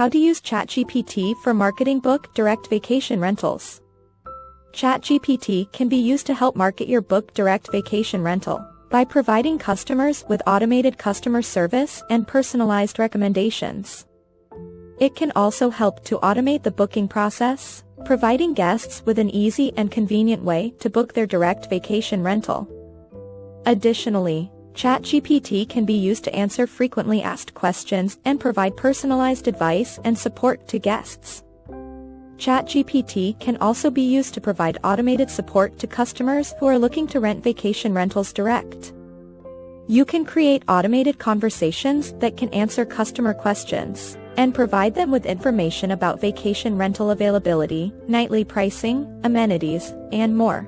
How to use ChatGPT for marketing book direct vacation rentals. ChatGPT can be used to help market your book direct vacation rental by providing customers with automated customer service and personalized recommendations. It can also help to automate the booking process, providing guests with an easy and convenient way to book their direct vacation rental. Additionally, ChatGPT can be used to answer frequently asked questions and provide personalized advice and support to guests. ChatGPT can also be used to provide automated support to customers who are looking to rent vacation rentals direct. You can create automated conversations that can answer customer questions and provide them with information about vacation rental availability, nightly pricing, amenities, and more.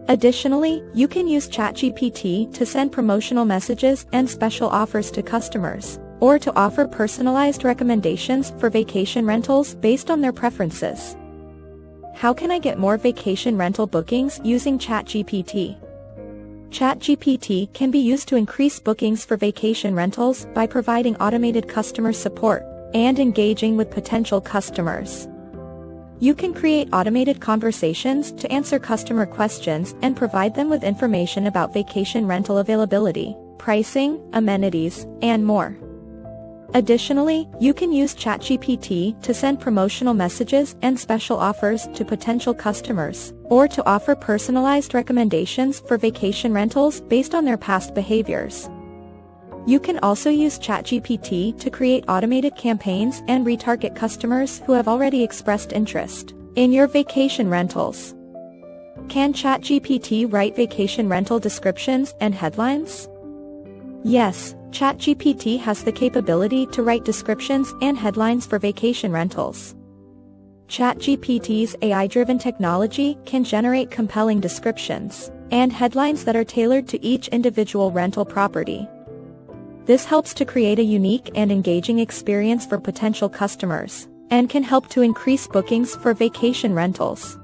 Additionally, you can use ChatGPT to send promotional messages and special offers to customers, or to offer personalized recommendations for vacation rentals based on their preferences. How can I get more vacation rental bookings using ChatGPT? ChatGPT can be used to increase bookings for vacation rentals by providing automated customer support and engaging with potential customers. You can create automated conversations to answer customer questions and provide them with information about vacation rental availability, pricing, amenities, and more. Additionally, you can use ChatGPT to send promotional messages and special offers to potential customers, or to offer personalized recommendations for vacation rentals based on their past behaviors. You can also use ChatGPT to create automated campaigns and retarget customers who have already expressed interest in your vacation rentals. Can ChatGPT write vacation rental descriptions and headlines? Yes, ChatGPT has the capability to write descriptions and headlines for vacation rentals. ChatGPT's AI-driven technology can generate compelling descriptions and headlines that are tailored to each individual rental property. This helps to create a unique and engaging experience for potential customers, and can help to increase bookings for vacation rentals.